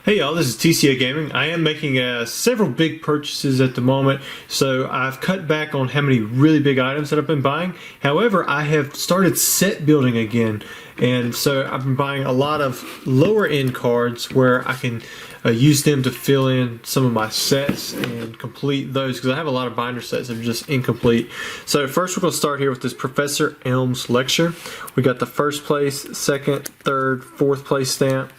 Hey y'all, this is TCA Gaming. I am making several big purchases at the moment, so I've cut back on how many really big items that I've been buying. However, I have started set building again, and so I've been buying a lot of lower end cards where I can use them to fill in some of my sets and complete those, because I have a lot of binder sets that are just incomplete. So first we're going to start here with this Professor Elm's lecture. We got the first place, second, third, fourth place stamp.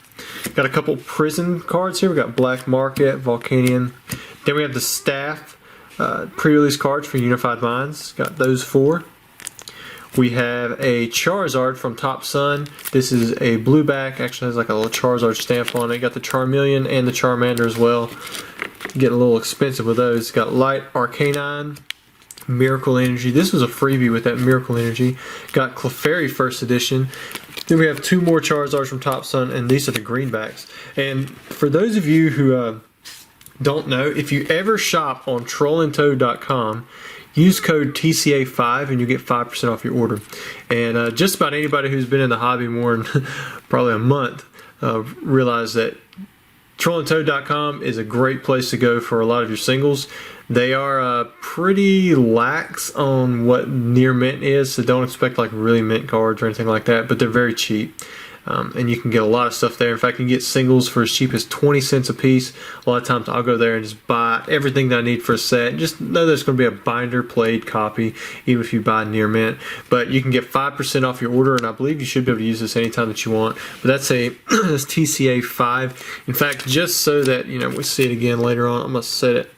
Got a couple prison cards here. We got Black Market, Volcanian. Then we have the staff pre-release cards for Unified Minds. Got those four. We have a Charizard from Top Sun. This is a blue back. Actually has like a little Charizard stamp on it. Got the Charmeleon and the Charmander as well. Getting a little expensive with those. Got Light Arcanine, Miracle Energy. This was a freebie with that Miracle Energy. Got Clefairy First Edition. Then we have two more Charizards from Top Sun, and these are the greenbacks. And for those of you who don't know, if you ever shop on trollandtoad.com, use code TCA5 and you get 5% off your order. And just about anybody who's been in the hobby more than probably a month realize that trollandtoad.com is a great place to go for a lot of your singles. They are pretty lax on what near mint is, so don't expect like really mint cards or anything like that, but they're very cheap. And you can get a lot of stuff there. In fact, you can get singles for as cheap as 20 cents a piece. A lot of times I'll go there and just buy everything that I need for a set. Just know there's going to be a binder played copy, even if you buy near mint. But you can get 5% off your order, and I believe you should be able to use this anytime that you want. But that's that's TCA 5. In fact, just so that we see it again later on, I'm going to set it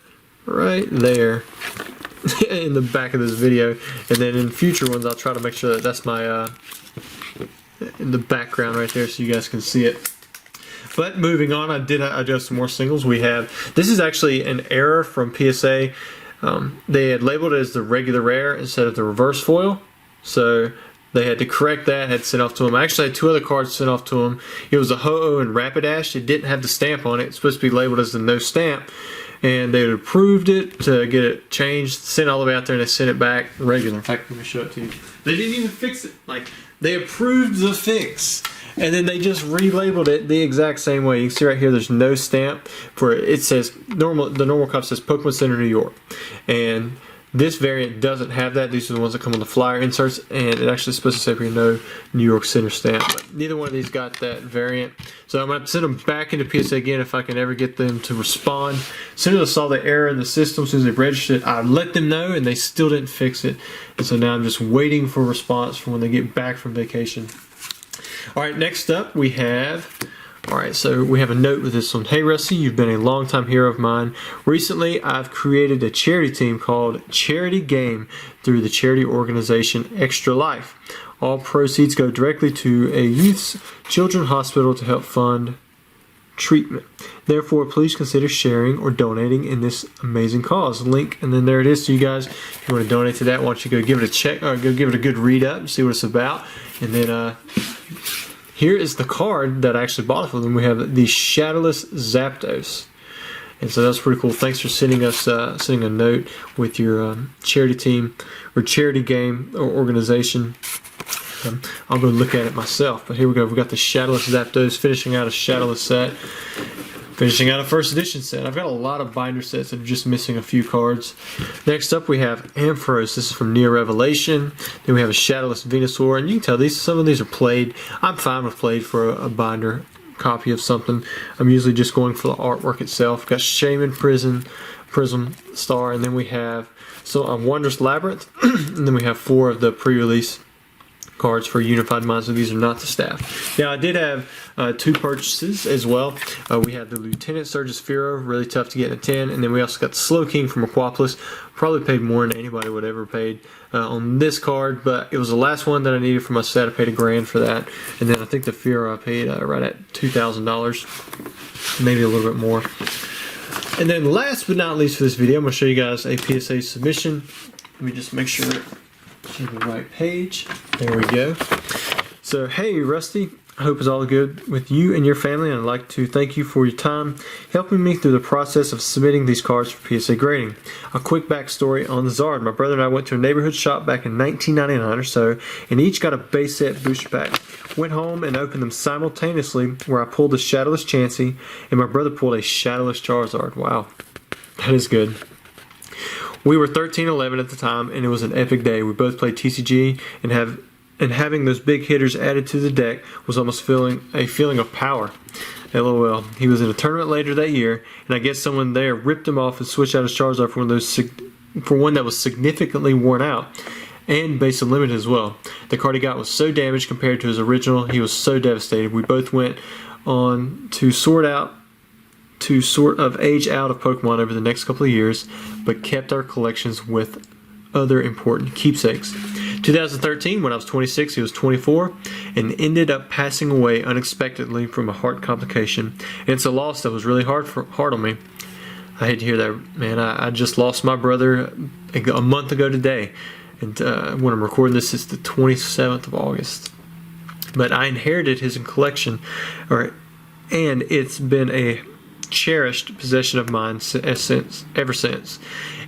right there in the back of this video, and then in future ones I'll try to make sure that that's my in the background right there so you guys can see it. But moving on, I did adjust some more singles. This is actually an error from PSA. They had labeled it as the regular rare instead of the reverse foil, so they had to correct that, had sent off to them. I actually had two other cards sent off to them. It was a Ho-Oh and Rapidash. It didn't have the stamp on it. It's supposed to be labeled as the no stamp. And they had approved it to get it changed, sent all the way out there, and they sent it back regular. In fact, let me show it to you. They didn't even fix it. Like, they approved the fix, and then they just relabeled it the exact same way. You can see right here, there's no stamp for it. It says the normal copy says Pokemon Center, New York, and this variant doesn't have that. These are the ones that come on the flyer inserts, and it actually is supposed to say for no New York Center stamp. But neither one of these got that variant. So I'm going to send them back into PSA again if I can ever get them to respond. As soon as I saw the error in the system, as soon as they registered it, I let them know, and they still didn't fix it. And so now I'm just waiting for a response from when they get back from vacation. Alright, next up we have... Alright, so we have a note with this one. Hey Rusty, you've been a longtime hero of mine. Recently, I've created a charity team called Charity Game through the charity organization Extra Life. All proceeds go directly to a youth's children's hospital to help fund treatment. Therefore, please consider sharing or donating in this amazing cause. Link, and then there it is to you guys. If you want to donate to that, why don't you go give it a check, or go give it a good read up and see what it's about. And then here is the card that I actually bought for them. We have the Shadowless Zapdos. And so that's pretty cool. Thanks for sending us sending a note with your charity team or charity game or organization. I'll go look at it myself. But here we go. We've got the Shadowless Zapdos, finishing out a Shadowless set. Finishing out a first edition set. I've got a lot of binder sets that are just missing a few cards. Next up we have Ampharos. This is from Near Revelation. Then we have a Shadowless Venusaur. And you can tell some of these are played. I'm fine with played for a binder copy of something. I'm usually just going for the artwork itself. Got Shaman Prism Star. And then we have Wondrous Labyrinth. And then we have 4 of the pre-release cards for Unified Minds, so these are not the staff. Now I did have 2 purchases as well. We had the Lieutenant Surgisphero, really tough to get in a 10, and then we also got the Slow King from Aquapolis. Probably paid more than anybody would ever paid on this card, but it was the last one that I needed for my set. I paid $1,000 for that, and then I think the Fearow I paid right at $2,000, maybe a little bit more. And then last but not least for this video, I'm going to show you guys a PSA submission. Let me just make sure the right page. There we go. So, hey Rusty, I hope it's all good with you and your family, and I'd like to thank you for your time helping me through the process of submitting these cards for PSA grading. A quick backstory on the Zard. My brother and I went to a neighborhood shop back in 1999 or so, and each got a base set booster pack. Went home and opened them simultaneously, where I pulled a Shadowless Chansey, and my brother pulled a Shadowless Charizard. Wow, that is good. We were 13-11 at the time, and it was an epic day. We both played TCG, and having those big hitters added to the deck was almost a feeling of power. LOL. He was in a tournament later that year, and I guess someone there ripped him off and switched out his Charizard for one that was significantly worn out, and base unlimited as well. The card he got was so damaged compared to his original, he was so devastated. We both went on to sort of age out of Pokemon over the next couple of years, but kept our collections with other important keepsakes. 2013, when I was 26, he was 24, and ended up passing away unexpectedly from a heart complication. And it's a loss that was really hard on me. I hate to hear that, man. I just lost my brother a month ago today, and when I'm recording this, it's the 27th of August. But I inherited his collection, and it's been a cherished possession of mine ever since.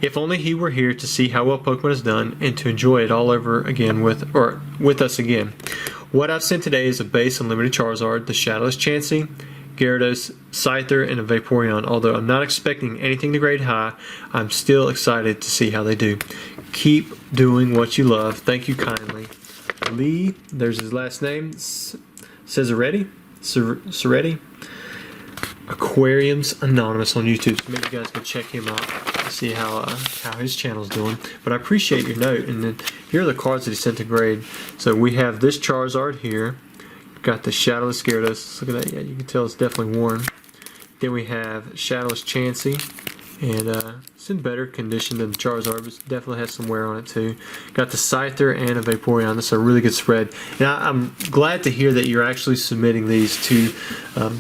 If only he were here to see how well Pokemon has done and to enjoy it all over again with us again. What I've sent today is a base unlimited Charizard, the Shadowless Chansey, Gyarados, Scyther, and a Vaporeon. Although I'm not expecting anything to grade high, I'm still excited to see how they do. Keep doing what you love. Thank you kindly. Lee, there's his last name, Cesaretti? Aquariums Anonymous on YouTube. So maybe you guys can check him out and see how his channel's doing. But I appreciate your note. And then here are the cards that he sent to grade. So we have this Charizard here. Got the Shadowless Gyarados. Look at that. Yeah, you can tell it's definitely worn. Then we have Shadowless Chansey, and it's in better condition than the Charizard, but definitely has some wear on it too. Got the Scyther and a Vaporeon. That's a really good spread. And I'm glad to hear that you're actually submitting these to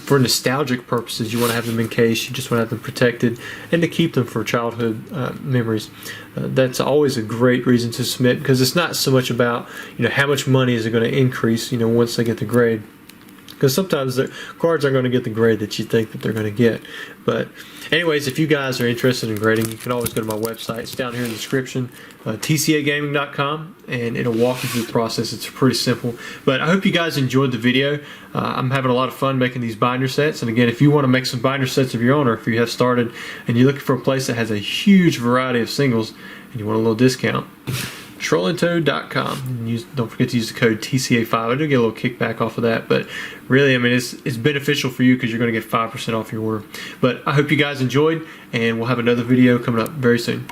for nostalgic purposes. You want to have them in case, you just want to have them protected, and to keep them for childhood memories. That's always a great reason to submit, because it's not so much about how much money is it going to increase once they get the grade. Because sometimes the cards aren't going to get the grade that you think that they're going to get. But anyways, if you guys are interested in grading, you can always go to my website. It's down here in the description, tcagaming.com, and it'll walk you through the process. It's pretty simple. But I hope you guys enjoyed the video. I'm having a lot of fun making these binder sets. And again, if you want to make some binder sets of your own, or if you have started and you're looking for a place that has a huge variety of singles and you want a little discount, TrollingToad.com. Don't forget to use the code TCA5. I do get a little kickback off of that, but really, I mean, it's beneficial for you because you're going to get 5% off your order. But I hope you guys enjoyed, and we'll have another video coming up very soon.